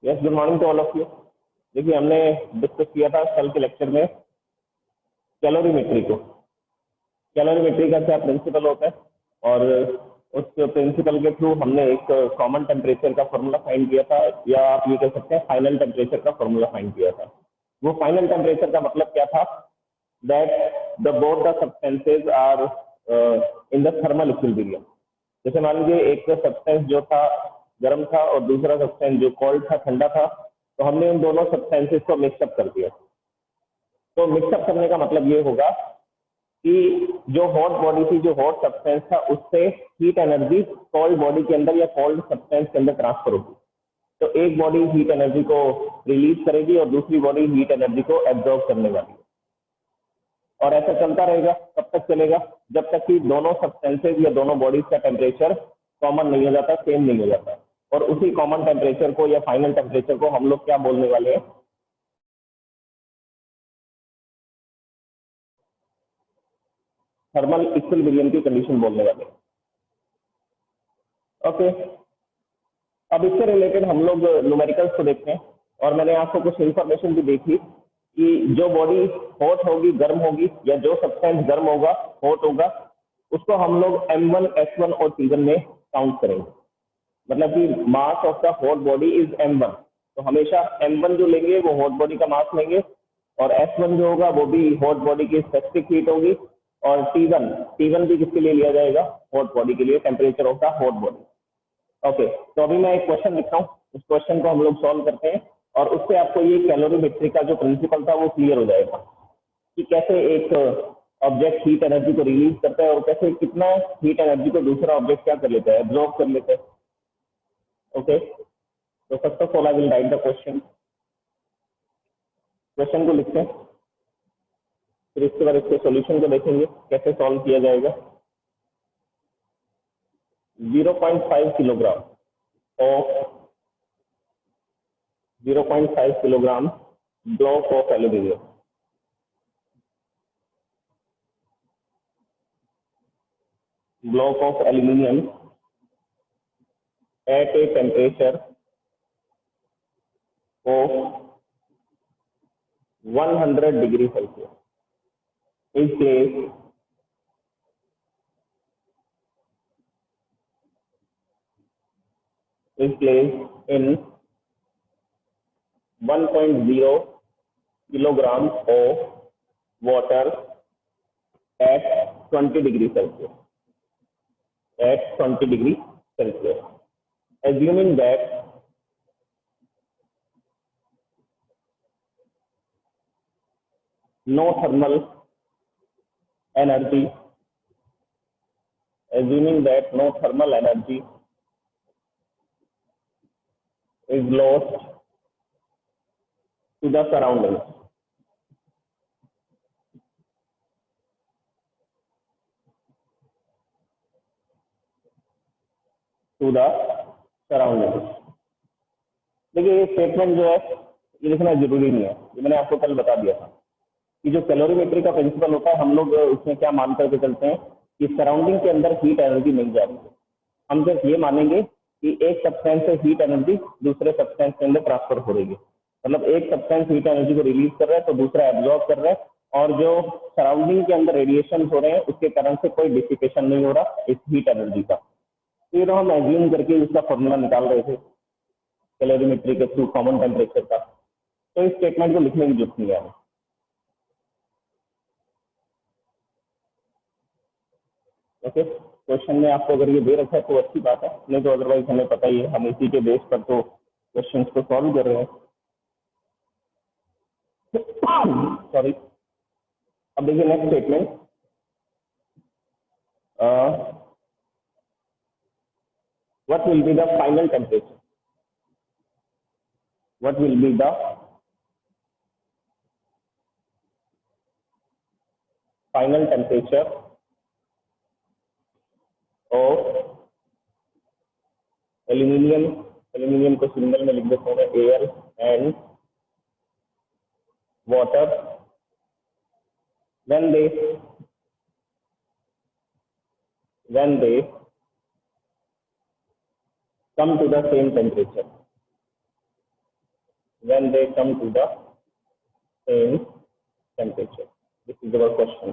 Yes, good morning to all of you. देखिए, हमने discuss किया था कल के लेक्चर में कैलोरीमेट्री को। कैलोरीमेट्री का क्या प्रिंसिपल होता है, और उस प्रिंसिपल के थ्रू हमने एक कॉमन टेम्परेचर का फॉर्मूला फाइंड किया था, या आप ये कह सकते हैं फाइनल टेम्परेचर का फॉर्मूला फाइंड किया था। वो फाइनल टेम्परेचर का मतलब क्या था, that the both the substances are in the thermal equilibrium. जैसे मान लीजिए एक सब्सटेंस जो था गर्म था और दूसरा सब्सटेंस जो कोल्ड था, ठंडा था, तो हमने उन दोनों सब्सटेंसेस को मिक्सअप कर दिया। तो मिक्सअप करने का मतलब ये होगा कि जो हॉट बॉडी थी, जो हॉट सब्सटेंस था, उससे हीट एनर्जी कोल्ड बॉडी के अंदर या कोल्ड सब्सटेंस के अंदर ट्रांसफर होगी। तो एक बॉडी हीट एनर्जी को रिलीज करेगी और दूसरी बॉडी हीट एनर्जी को एब्जॉर्ब करने वाली है। और ऐसा चलता रहेगा। कब तक चलेगा? जब तक कि दोनों सब्सटेंसेज या दोनों बॉडीज का टेम्परेचर कॉमन नहीं हो जाता, सेम नहीं हो जाता। और उसी कॉमन टेम्परेचर को या फाइनल टेम्परेचर को हम लोग क्या बोलने वाले हैं? थर्मल इक्विलिब्रियम की कंडीशन बोलने वाले हैं। ओके, अब इससे रिलेटेड हम लोग न्यूमेरिकल्स को देखते हैं। और मैंने आपको कुछ इंफॉर्मेशन भी देखी कि जो बॉडी हॉट होगी, गर्म होगी, या जो सब्सटेंस गर्म होगा, हॉट होगा, उसको हम लोग M1, S1 और T1 में काउंट करेंगे। मतलब कि मास of the hot body is M1। तो हमेशा M1 जो लेंगे वो हॉट बॉडी का मास लेंगे, और S1 जो होगा वो भी हॉट बॉडी की स्पेसिफिक हीट होगी, और T1 भी किसके लिए लिया जाएगा? हॉट बॉडी के लिए, temperature of the hot body. Okay, तो अभी मैं एक क्वेश्चन लिखता हूँ, उस क्वेश्चन को हम लोग सॉल्व करते हैं, और उससे आपको ये कैलोरीमेट्री का जो प्रिंसिपल था वो क्लियर हो जाएगा कि कैसे एक ऑब्जेक्ट हीट एनर्जी को रिलीज करता है और कैसे कितना हीट एनर्जी को दूसरा ऑब्जेक्ट क्या कर लेता है? एब्जॉर्ब कर लेता है। ओके, तो first of all I will write the question. Question को लिखते हैं, फिर इसके बाद इसके सॉल्यूशन को देखेंगे कैसे सॉल्व किया जाएगा। 0.5 kilogram of 0.5 kilogram block of aluminium at a temperature of 100 degree Celsius is placed in 1.0 kilograms of water at 20 degree Celsius. At 20 degree Celsius. Assuming that no thermal energy is lost to the surroundings. देखिए, ये statement जो है ये लिखना जरूरी नहीं है, ये मैंने आपको कल बता दिया था कि जो कैलोरीमेट्री का प्रिंसिपल होता है, हम लोग उसमें क्या मान करके चलते हैं कि सराउंडिंग के अंदर हीट एनर्जी नहीं जा रही है। हम सिर्फ ये मानेंगे कि एक सब्सटेंस से हीट एनर्जी दूसरे सब्सटेंस के अंदर ट्रांसफर हो रही है। मतलब एक सब्सटेंस हीट एनर्जी को रिलीज कर रहा है तो दूसरा एब्जॉर्ब कर रहा है, और जो सराउंडिंग के अंदर रेडिएशन हो रहे हैं उसके कारण से कोई डिसिपेशन नहीं हो रहा इस हीट एनर्जी का। फिर हम एज्यूम करके इसका फॉर्मूला निकाल रहे थे कैलोरीमेट्री के थ्रू कॉमन टेम्परेचर का। तो इस स्टेटमेंट को लिखने की जरूरत नहीं है। ओके, क्वेश्चन में आपको अगर ये दे रखा है तो अच्छी बात है, नहीं तो अदरवाइज हमें पता ही है, हम इसी के बेस पर तो क्वेश्चंस को सॉल्व कर रहे हैं। सॉरी, अब देखिए next statement. What will be the final temperature? What will be the final temperature of aluminium? Aluminium को सिंबल में लिख देते हैं air and water when they come to the same temperature. when they come to the same temperature. This is our question.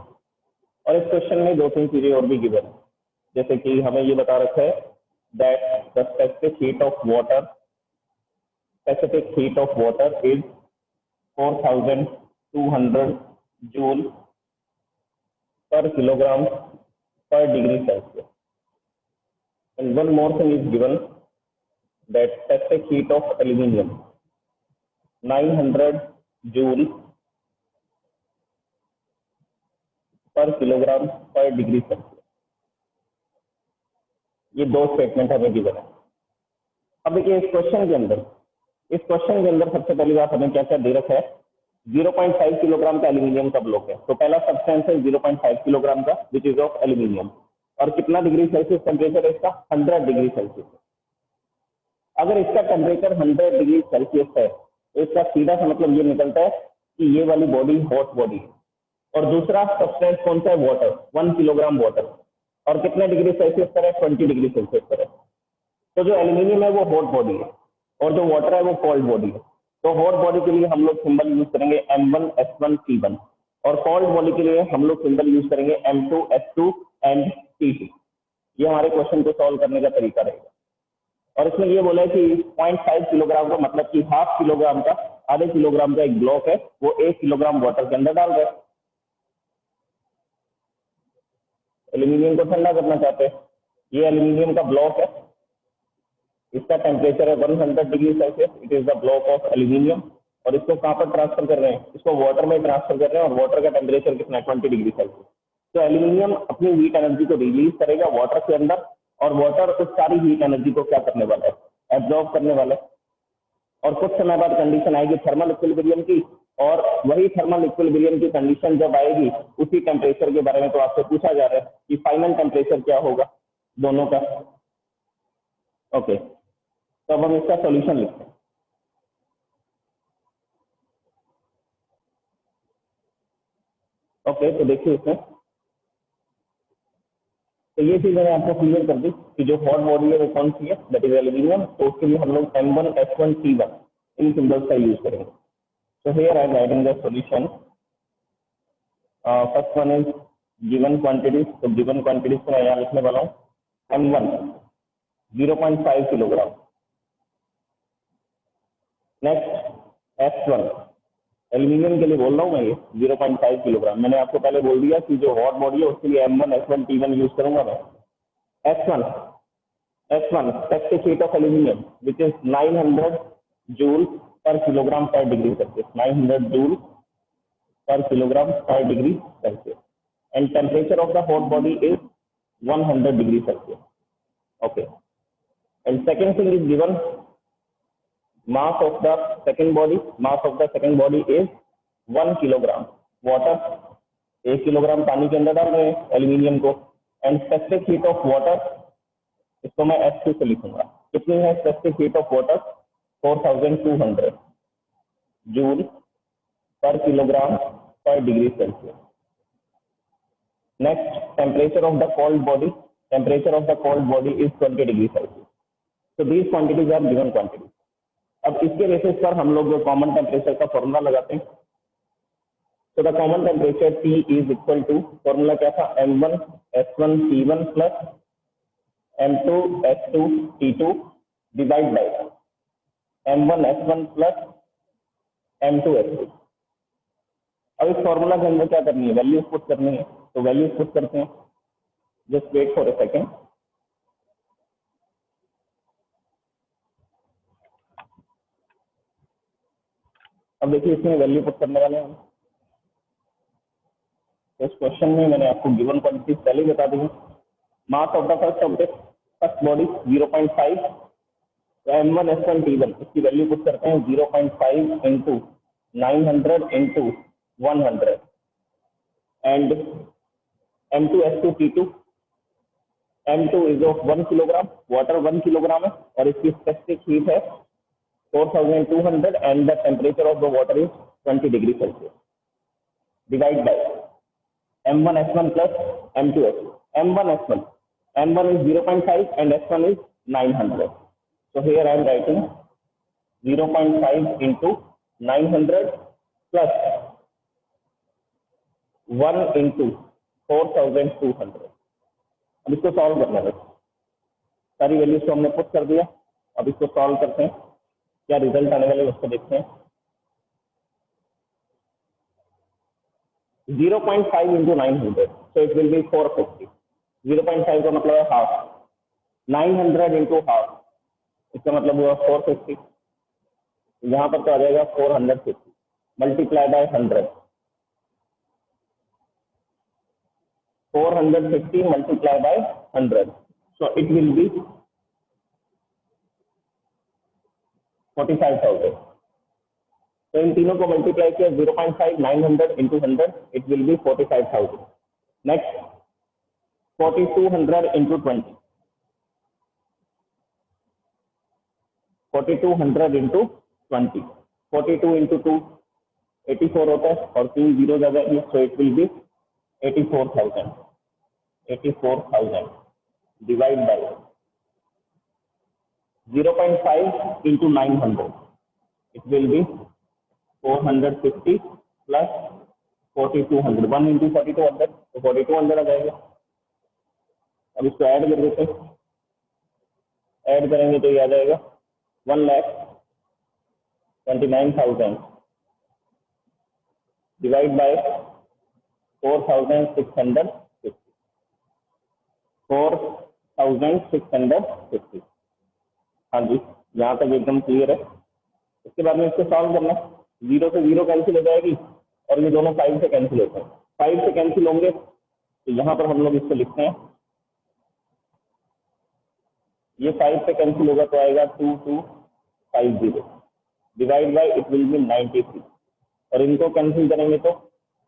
और इस question में दो तीन चीजें और भी गिवन है, जैसे कि हमें ये बता रखा है that the specific heat of water is 4200 joule per kilogram per degree Celsius. And one more thing is given that specific heat of aluminium 900 joule per kilogram per degree Celsius. ये दो स्टेटमेंट हमें given है. अब देखिए इस question के अंदर सबसे पहली बात हमें क्या क्या दे रखा है, 0.5 किलोग्राम का एल्यूमिनियम का ब्लॉक है. तो पहला सब्सटेंस है 0.5 किलोग्राम का विच इज ऑफ एल्यूमिनियम. और कितना डिग्री सेल्सियस टेम्परेचर है इसका, 100 डिग्री सेल्सियस. अगर इसका टेम्परेचर 100 डिग्री सेल्सियस है तो इसका सीधा सा मतलब ये निकलता है कि ये वाली बॉडी हॉट बॉडी है. और दूसरा सब्सटेंस कौन सा है, वाटर, 1 किलोग्राम वाटर. और कितने डिग्री सेल्सियस पर है, 20 डिग्री सेल्सियस पर है. तो जो एल्यूमिनियम है वो हॉट बॉडी है और जो वाटर है वो कोल्ड बॉडी है. तो हॉट बॉडी के लिए हम लोग सिंबल यूज करेंगे M1S1T1 और कोल्ड बॉडी के लिए हम लोग सिंबल यूज करेंगे M2S2 एंड T2. ये हमारे क्वेश्चन को सॉल्व करने का तरीका रहेगा. और इसमें ये बोला है कि 0.5 किलोग्राम का मतलब कि हाफ किलोग्राम का, आधे किलोग्राम का एक ब्लॉक है वो 1 किलोग्राम वाटर के अंदर डाल रहा है. एल्यूमिनियम को ठंडा करना चाहते हैं. ये एल्यूमिनियम का ब्लॉक है, इसका टेम्परेचर है 100 degree Celsius. It is the block of aluminium. और इसको कहां पर ट्रांसफर कर रहे हैं, इसको वाटर में ट्रांसफर कर रहे हैं. और वाटर का टेम्परेचर कितना है, 20 डिग्री सेल्सियस. तो एल्यूमिनियम अपनी हीट एनर्जी को रिलीज करेगा वाटर के अंदर और वाटर उस सारी हीट एनर्जी को क्या करने वाला है, एब्जॉर्ब करने वाला है. और कुछ समय बाद कंडीशन आएगी थर्मल इक्विलिब्रियम की. और वही थर्मल इक्विलिब्रियम की कंडीशन जब आएगी उसी टेम्परेचर के बारे में तो आपसे पूछा जा रहा है कि फाइनल टेम्परेचर क्या होगा दोनों का. ओके, तो अब हम इसका सॉल्यूशन लिखते हैं. ओके, तो देखिए इसमें तो ये चीज मैंने आपको क्लियर कर दी कि जो हॉट बॉडी है वो कौन सी है, दैट इज एल्यूमिनियम. तो उसके लिए हम लोग M1S1T1 इन सिंबल्स का यूज करेंगे. So here I am writing the solution. First one is given quantities. तो given quantities को मैं यहाँ लिखने वाला हूँ. M1 0.5 kilogram. Next S1 aluminium के लिए बोल रहा हूँ मैं, ये 0.5 किलोग्राम. मैंने आपको पहले बोल दिया कि जो हॉट बॉडी है उसके लिए M1S1T1 यूज करूंगा मैं. S1 specific heat of aluminium which is 900 joule per kilogram per degree Celsius. 900 joule per kilogram per degree Celsius. And temperature of the hot body is 100 degree Celsius. Okay. And second thing is given mass of the second body. Mass of the second body is 1 kilogram. Water 1 kilogram पानी के अंदर डाल रहे हैं aluminium को. And specific heat of water, इसको मैं S2 से लिखूंगा. कितनी है specific heat of water, 4200 joule पर किलोग्राम पर degree Celsius. Next temperature of the cold body. Temperature of the cold body is 20 degree Celsius. तो these quantities are given quantities. अब इसके बेसिस पर हम लोग कॉमन टेम्परेचर का फॉर्मूला लगाते हैं. तो the common temperature T is equal to, formula क्या था, M1S1T1 plus M2S2T2 divide by M1S1 plus M2S2. अब इस फॉर्मूला के अंदर क्या करनी है, वैल्यूज पुट करनी है. तो वैल्यूज पुट करते हैं. Just wait for a second. अब देखिए इसमें वैल्यू पुट करने वाले हैं. इस क्वेश्चन में मैंने आपको गिवन क्वांटिटीज पहले ही बता दी है. मास of the first object, first body 0.5. तो M1S1T1 इसकी वैल्यू पुट करते हैं 0.5 into 900 into 100. And M2S2T2, M2 is of 1 kilogram. Water 1 kilogram है और इसकी स्पेसिफिक हीट है 4200 and the temperature of the water is 20 degree Celsius. Divide by M1S1 plus M2S2. M1 is 0.5 and S1 is 900. So here I am writing 0.5 into 900 plus 1 into 4200। अब इसको solve करना है, सारी values को हमने put कर दिया। अब इसको सॉल्व करते हैं, क्या रिजल्ट आने वाले उसको देखते हैं। 0.5 into 900, so it will be 450। 0.5 का मतलब है हाफ, 900 into हाफ, इसका मतलब हुआ 450। यहाँ पर तो आ जाएगा 450 multiply by 100, 450 multiply by 100, so it will be 45,000। तो इन तीनों को मल्टीप्लाई किया, 0.5, 900 into 100, it will be 45,000। Next 4200 into 20, 4200 into 20, 42 into 2 84 होता है और 2 जीरो ज्यादा है, so it will be 84,000। 84,000 divide by 0.5 into 900, it will be 450 plus 4200, 1 into 4200, तो 4200 आ जाएगा। अब इसको ऐड कर देते हैं, ऐड करेंगे तो ये आ जाएगा 1,29,000 डिवाइड बाय 4,650, 4,650। हाँ जी, यहाँ तक एकदम क्लियर है। इसके बाद में इसको सॉल्व करना, 0 से 0 कैंसिल हो जाएगी और ये दोनों 5 से कैंसिल होते हैं, 5 से कैंसिल होंगे तो यहाँ पर हम लोग इसको लिखते हैं, ये 5 से कैंसिल होगा तो आएगा 2250 divide by it will be 93, और इनको कैंसिल करेंगे तो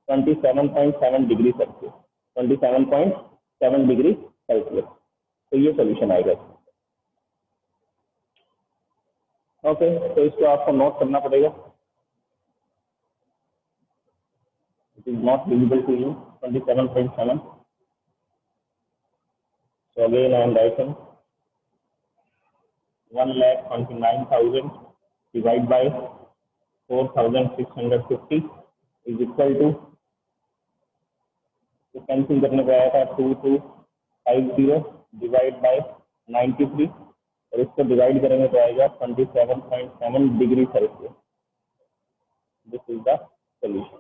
27.7 डिग्री सेल्सियस, 27.7 डिग्री सेल्सियस, तो ये सोल्यूशन आएगा। ओके, तो इसको आपको नोट करना पड़ेगा। It is not visible to you 27.7, so again I am writing 1,29,000 divided by 4,650 is equal to, तो कैंसिल करने को आया था 2250 डिवाइड बाय 93, और इसको डिवाइड करेंगे तो आएगा 27.7 degree Celsius. This is the solution.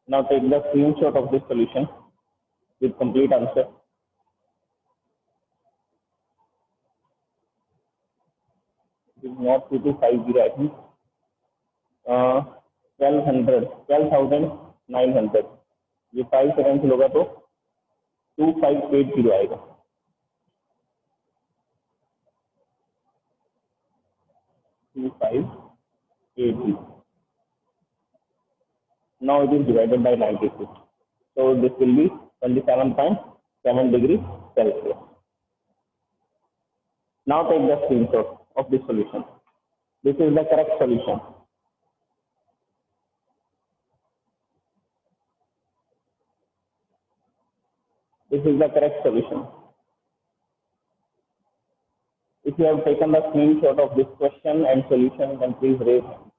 Now take the screenshot of this solution with complete answer. It is not 2250, I think 12,900, ये 5 से कैंसिल होगा तो 2580 आएगा। 2580। Now it is divided by 96, so this will be 27.7 degree Celsius. Now take the screenshot of this solution. This is the correct solution. This is the correct solution. If you have taken the screenshot of this question and solution, then please raise hand.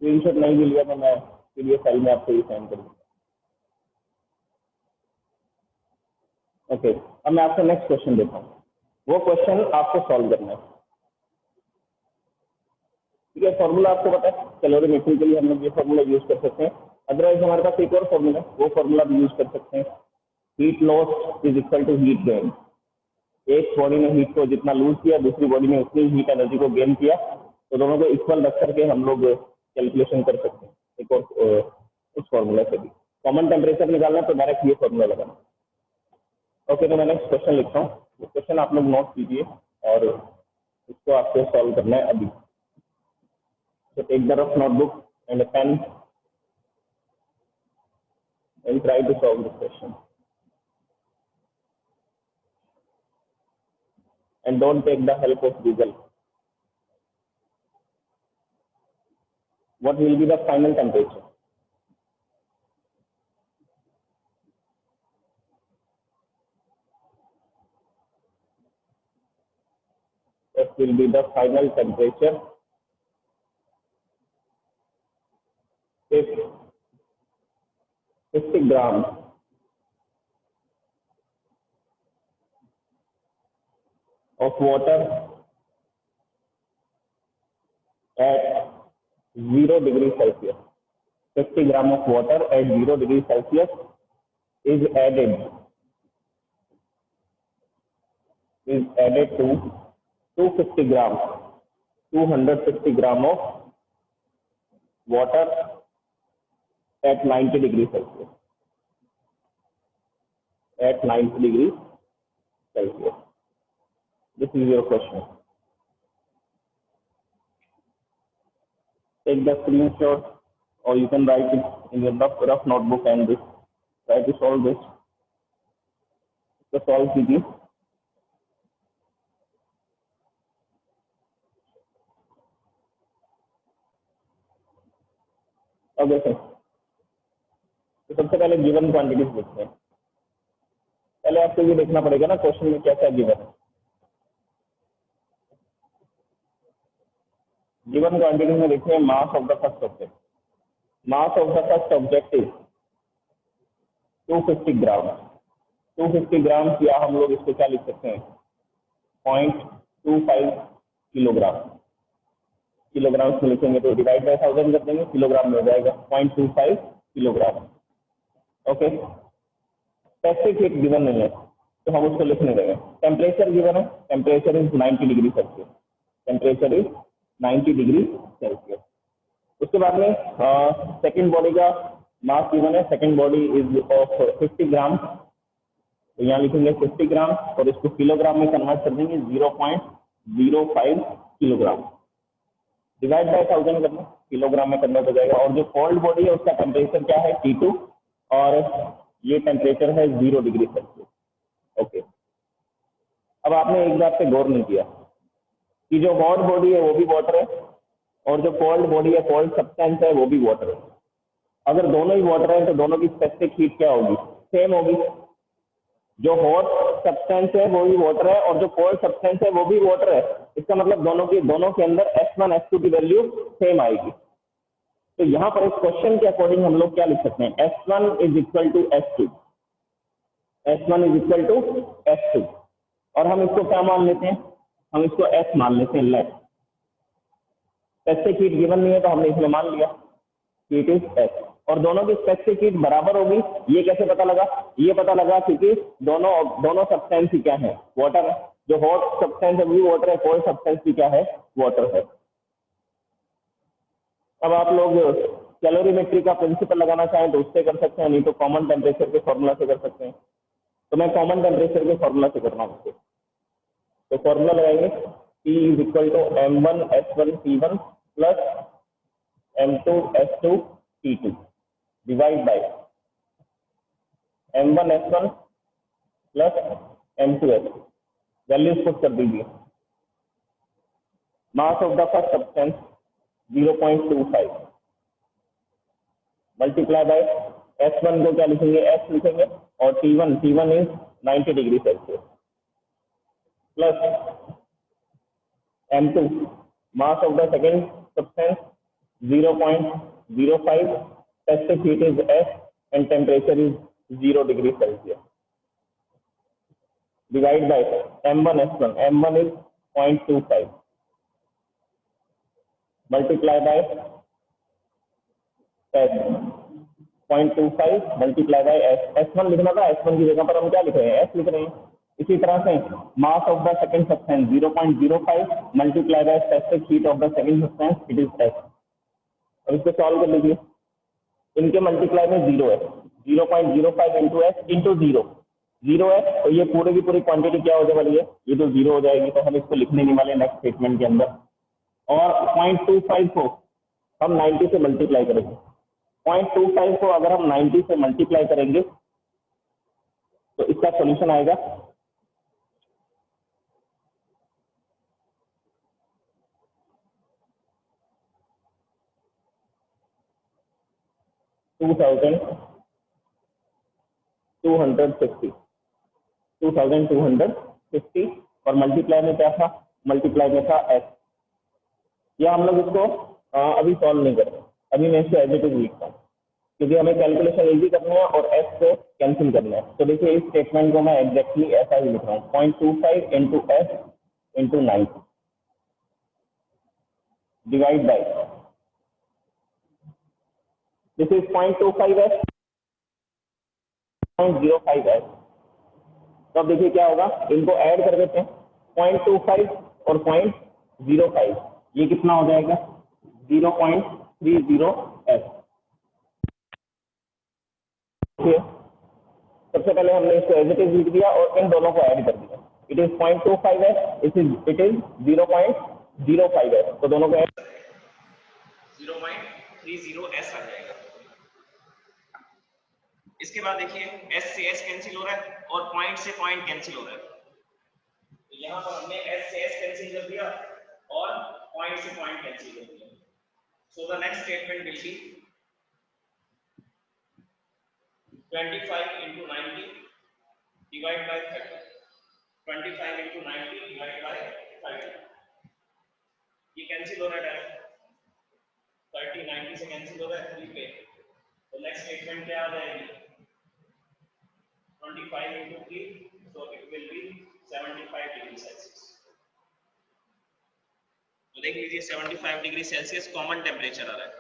Screenshot नहीं मिल गया तो मैं PDF file में आपको ये send कर दूंगा। Okay, अब मैं आपको नेक्स्ट क्वेश्चन देता हूँ, वो क्वेश्चन आपको सॉल्व करना है। ठीक है, फॉर्मूला आपको पता है, कैलोरीमेट्री के लिए हम लोग ये फॉर्मूला यूज कर सकते हैं। अदरवाइज हमारे पास एक और फॉर्मूला है, वो फॉर्मूला भी यूज कर सकते हैं। Heat loss is equal to heat gain. एक बॉडी ने हीट को जितना लूज किया, दूसरी बॉडी ने उतनी हीट एनर्जी को गेन किया, तो दोनों को इक्वल रख करके हम लोग कैलकुलेशन कर सकते हैं। एक और उस फॉर्मूला से भी कॉमन टेम्परेचर निकालना तो डायरेक्ट ये फॉर्मूला लगाना। ओके, तो मैं नेक्स्ट क्वेश्चन लिखता हूँ, क्वेश्चन आप लोग नोट कीजिए और इसको आपको सॉल्व करना है अभी। So take the rough notebook and a pen and try to solve this question. And don't take the help of Google. what will be the final temperature? What will be the final temperature if 50 grams of water at 0 degrees Celsius? 50 grams of water at 0 degrees Celsius is added to 250 grams, 250 grams of water at 90 degrees Celsius. At 90 degrees Celsius. This is your question. Take the screenshot, or you can write it in your rough notebook and try to solve this. So solve कीजिए. Okay sir, तो सबसे पहले given quantities लिखते हैं. पहले आपको ये देखना पड़ेगा ना क्वेश्चन में क्या क्या गिवन है. गिवन क्वांटिटीज में लिखते हैं मास of the first object. Mass of the first object is 250 ग्राम. 250 ग्राम या हम लोग इसको क्या लिख सकते हैं, 0.25 किलोग्राम. किलोग्राम में लिखेंगे तो डिवाइड बाय 1000 कर देंगे, किलोग्राम में हो जाएगा 0.25 kilogram. Okay, specific heat given नहीं है तो हम उसको लिखने देंगे. टेम्परेचर गिवन है, temperature is 90 degree Celsius. Temperature is 90 degree Celsius. उसके बाद में सेकंड बॉडी का मास गिवन है. सेकंड बॉडी इज ऑफ 50 ग्राम. तो यहाँ लिखेंगे 50 ग्राम और इसको किलोग्राम में कन्वर्ट कर देंगे 0.05 किलोग्राम. डिवाइड बाय 1000 करना, किलोग्राम में कन्वर्ट हो जाएगा. और जो कोल्ड बॉडी है उसका टेम्परेचर क्या है, T2, और ये टेम्परेचर है 0 डिग्री सेल्सियस. ओके, अब आपने एक बात पे गौर नहीं किया कि जो हॉट बॉडी है वो भी वाटर है और जो कोल्ड बॉडी है, कोल्ड सब्सटेंस है, वो भी वाटर है. अगर दोनों ही वाटर है तो दोनों की स्पेसिफिक हीट क्या होगी, सेम होगी. जो हॉट सब्सटेंस है वो भी वाटर है और जो कोल्ड सब्सटेंस है वो भी वाटर है. इसका मतलब दोनों के अंदर S1 S2 की वैल्यू सेम आएगी. तो यहाँ पर इस क्वेश्चन के अकॉर्डिंग हम लोग क्या लिख सकते हैं, S1 is equal to S2. S1 is equal to S2 और हम इसको क्या मान लेते हैं, हम इसको S मान लेते हैं. लेट स्पेसिफिक हीट गिवन नहीं है तो हमने इसमें मान लिया कि इट इज S. और दोनों की स्पेसिफिक हीट बराबर होगी. ये कैसे पता लगा, ये पता लगा क्योंकि दोनों सब्सटेंस ही क्या है, वाटर है. जो हॉट सब्सटेंस है वो भी वाटर है, कोल्ड सब्सटेंस भी क्या है, वाटर है. अब आप लोग कैलोरीमेट्री का प्रिंसिपल लगाना चाहें तो उससे कर सकते हैं, नहीं तो कॉमन टेम्परेचर के फॉर्मूला से कर सकते हैं. तो मैं कॉमन टेम्परेचर के फॉर्मूला से कर रहा हूँ. तो फॉर्मूला लगाएंगे, T is equal to M1 S1 T1 plus M2 S2 T2 divide by M1 S1 plus M2 S2. Values put कर दीजिए. Mass of the first substance 0.25 multiply by S1 को क्या लिखेंगे, S लिखेंगे, और T1 is 90 degree Celsius plus M2 mass of the second substance 0.05. Specific heat is S and temperature is 0 degree Celsius. Divide by M1 S1. M1 is 0.25. Multiply by S. 0.25 multiply by S. S1 लिखना था, S1 की जगह पर हम क्या लिख रहे हैं, S लिख रहे हैं. इसी तरह से मास of the second substance 0.05 multiply by specific heat of the second substance, it is S. और इसको सॉल्व कर लीजिए. इनके मल्टीप्लाई में 0 है, 0.05 इंटू S इंटू 0 है. तो ये पूरी की पूरी क्वांटिटी क्या होने वाली है, ये तो 0 हो जाएगी. तो हम इसको लिखने नहीं वाले नेक्स्ट स्टेटमेंट के अंदर. और 0.25 को हम 90 से मल्टीप्लाई करेंगे. 0.25 को अगर हम 90 से मल्टीप्लाई करेंगे तो इसका सोल्यूशन आएगा 2250 और मल्टीप्लाई में क्या था, मल्टीप्लाई में था एस। या हम लोग इसको अभी सॉल्व नहीं करेंगे, अभी मैं इसको एज इट इज लिखता हूँ क्योंकि हमें कैलकुलेशन इजी करना है और एस को कैंसिल करना है। तो देखिए इस स्टेटमेंट को मैं एग्जैक्टली ऐसा ही लिख रहा हूँ, 0.25 into S into 9 divide by this is 0.25 S 0.05 S. तो अब देखिए क्या होगा, इनको ऐड कर देते हैं, 0.25 और 0.05, ये कितना हो जाएगा 0.30 एस। सबसे पहले हमने इसको एज इट इज लिख दिया और इन दोनों को ऐड कर दिया, it is 0.25 S, it is 0.05 S, तो दोनों को ऐड 0.30 एस आ जाएगा। इसके बाद देखिए एस से एस कैंसिल हो रहा है और पॉइंट से पॉइंट कैंसिल हो रहा है, तो यहां पर हमने एस से एस कैंसिल कर दिया और पॉइंट से पॉइंट कैंसिल कर दिया। So the next statement will be 25 into 90 divided by 30, 25 into 90 divided by 30, ये कैंसिल हो रहा है डायरेक्ट, 30 90 से कैंसिल हो रहा है 3 पे, तो नेक्स्ट स्टेटमेंट क्या आ जाएगी 25 into 3, so it will be 75 degree Celsius. तो देख लीजिए 75 डिग्री सेल्सियस कॉमन टेम्परेचर आ रहा है।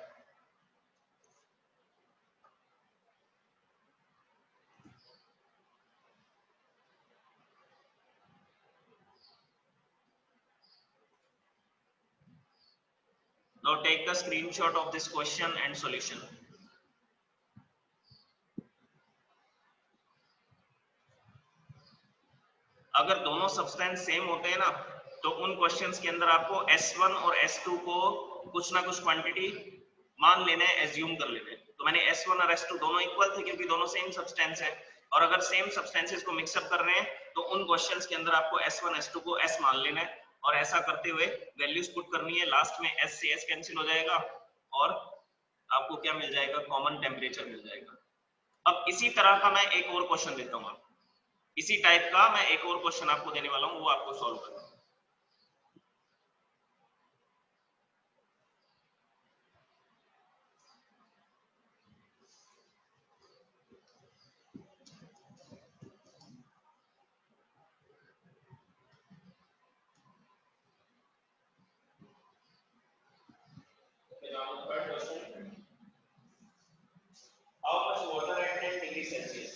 Now take the screenshot of this question and solution. अगर दोनों सब्सटेंस सेम होते हैं ना तो उन क्वेश्चंस के अंदर आपको S1 और S2 को कुछ ना कुछ क्वांटिटी मान लेना है, एज्यूम कर लेना है। तो मैंने S1 और S2 दोनों इक्वल थे क्योंकि दोनों सेम सब्सटेंस है, और अगर सेम सब्सटेंसेस को मिक्सअप कर रहे हैं तो उन क्वेश्चंस के अंदर आपको S1 S2 को S मान लेना है और ऐसा करते हुए वैल्यूज पुट करनी है। लास्ट में S से S कैंसिल हो जाएगा और आपको क्या मिल जाएगा, कॉमन टेम्परेचर मिल जाएगा। अब इसी तरह का मैं एक और क्वेश्चन देता हूँ, इसी टाइप का मैं एक और क्वेश्चन आपको देने वाला हूं, वो आपको सॉल्व करना है। Third question, how much water at 10 degree Celsius?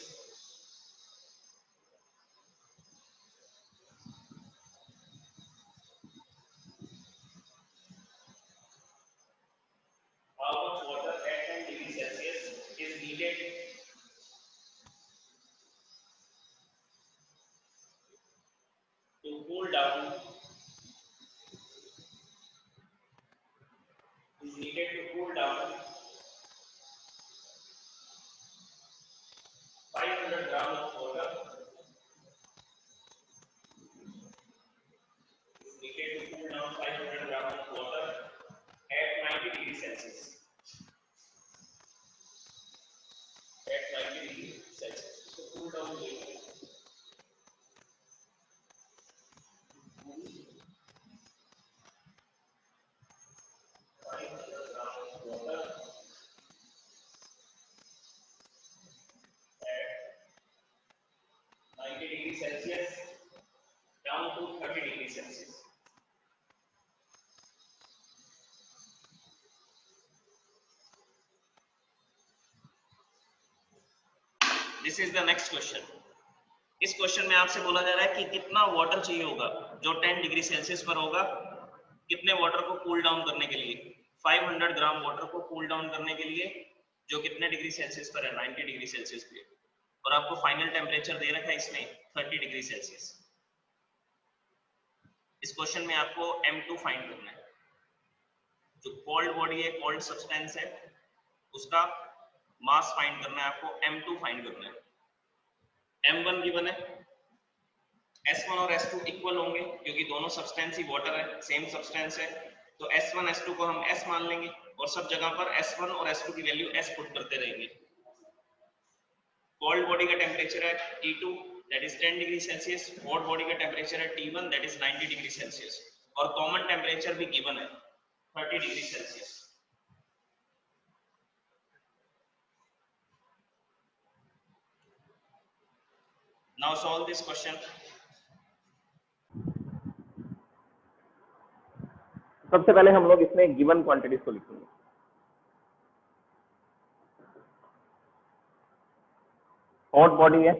How much water at 10 degree Celsius is needed to cool down 500 grams of water is needed to cool down 500 grams of water at 90 degree Celsius. At 90 degree Celsius. So cool down the water. 500 grams of water at 90 degree Celsius down to 30 degree Celsius. This is the next question. इस question में आपसे बोला जा रहा है कि कितना water चाहिए होगा जो 10 डिग्री सेल्सियस पर होगा, कितने वाटर को कूल डाउन करने के लिए, 500 ग्राम वाटर को कूल डाउन करने के लिए जो कितने डिग्री सेल्सियस पर है, 90 डिग्री सेल्सियस पे, और आपको फाइनल टेम्परेचर दे रखा है इसमें 30 डिग्री सेल्सियस। इस क्वेश्चन में आपको M2 फाइंड करना है, जो कोल्ड बॉडी है, कोल्ड सब्सटेंस है, उसका मास फाइंड करना है आपको, M2 फाइंड करना है। M1 गिवन है, S1 और S2 इक्वल होंगे क्योंकि दोनों सब्सटेंस ही वाटर है, सेम सब्सटेंस है, तो S1 S2 को हम S मान लेंगे और सब जगह पर S1 और S2 की वैल्यू S पुट करते रहेंगे। कोल्ड बॉडी का टेम्परेचर है T2 that is 10 degree Celsius, hot body का टेम्परेचर है T1 that is 90 degree Celsius और कॉमन टेम्परेचर भी गिवन है 30 degree Celsius. Now solve this question. सबसे पहले हम लोग इसमें गिवन क्वांटिटीज को लिखेंगे। हॉट बॉडी है,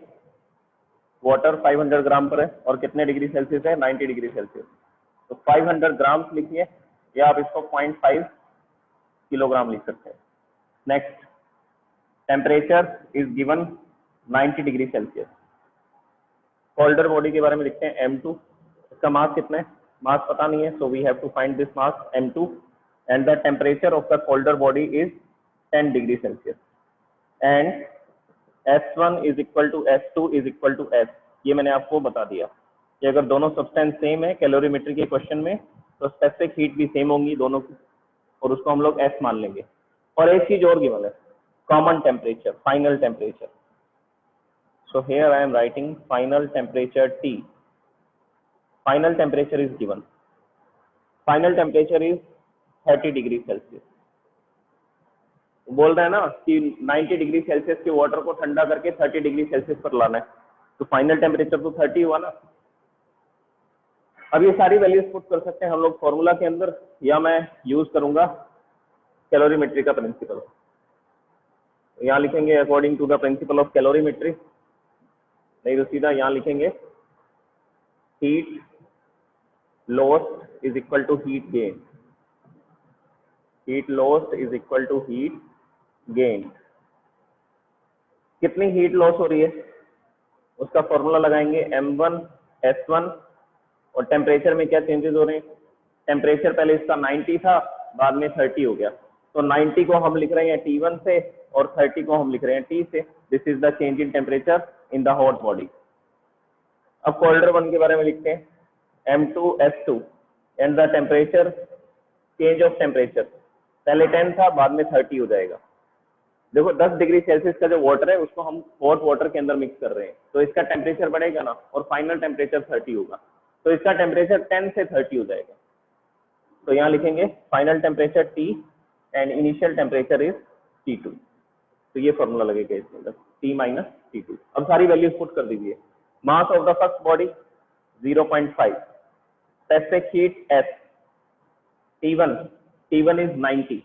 वाटर 500 ग्राम पर है और कितने डिग्री सेल्सियस है, 90 डिग्री सेल्सियस। तो 500 ग्राम लिखिए या आप इसको 0.5 किलोग्राम लिख सकते हैं। Next, temperature is given 90 degree Celsius. Colder body के बारे में लिखते हैं M2। इसका मास कितना है, मास पता नहीं है, so we have to find this mass M2 and the temperature of the colder body is 10 degree Celsius and S1 is equal to S2 is equal to S। ये मैंने आपको बता दिया कि अगर दोनों सब्सटेंस सेम है कैलोरीमेट्री के क्वेश्चन में तो स्पेसिफिक हीट भी सेम होंगी दोनों की और उसको हम लोग S मान लेंगे। और एक चीज और गिवन है, common temperature, final temperature. So here I am writing final temperature T. Final temperature is given. Final temperature is 30 degree Celsius. बोल रहे हैं ना कि 90 डिग्री सेल्सियस के वाटर को ठंडा करके 30 डिग्री सेल्सियस पर लाना है, तो फाइनल टेम्परेचर तो 30 हुआ ना। अब ये सारी वैल्यूज पुट कर सकते हैं हम लोग फॉर्मूला के अंदर या मैं यूज करूंगा कैलोरीमेट्री का प्रिंसिपल। यहाँ लिखेंगे according to the principle of calorimetry, नहीं तो सीधा यहाँ लिखेंगे heat lost is equal to heat gain. Heat lost is equal to heat gain. कितनी हीट लॉस हो रही है उसका फॉर्मूला लगाएंगे M1 S1 और टेम्परेचर में क्या चेंजेस हो रहे हैं। टेम्परेचर पहले इसका 90 था, बाद में 30 हो गया, तो 90 को हम लिख रहे हैं T1 से और 30 को हम लिख रहे हैं T से। This is the change in temperature in the hot body. अब कोल्डर वन के बारे में लिखते हैं M2 S2 and the temperature, change of temperature पहले 10 था, बाद में 30 हो जाएगा। देखो 10 डिग्री सेल्सियस का जो वाटर है उसको हम हॉट वाटर के अंदर मिक्स कर रहे हैं, तो इसका टेम्परेचर बढ़ेगा ना और फाइनल टेम्परेचर 30 होगा, तो इसका टेम्परेचर 10 से 30 हो जाएगा। तो यहाँ लिखेंगे final temperature T and initial temperature is T2। तो ये फॉर्मूला लगेगा इसके अंदर T माइनस T2। अब सारी वैल्यूज पुट कर दीजिए। Mass of the first body 0.5, specific heat S, T1 is 90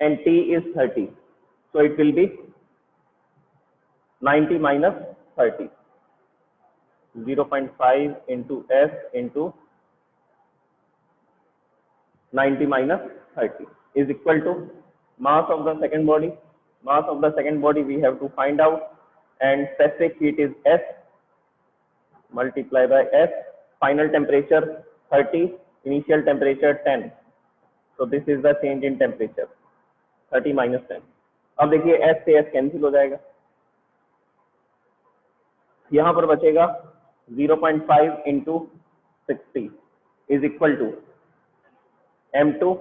and T is 30, so it will be 90 minus 30, 0.5 into S into 90 minus 30 is equal to mass of the second body. Mass of the second body we have to find out, and specific heat is S multiplied by S. Final temperature 30, initial temperature 10. So this is the change in temperature 30 minus 10. अब देखिए S से S cancel हो जाएगा, यहाँ पर बचेगा 0.5 into 60 is equal to M2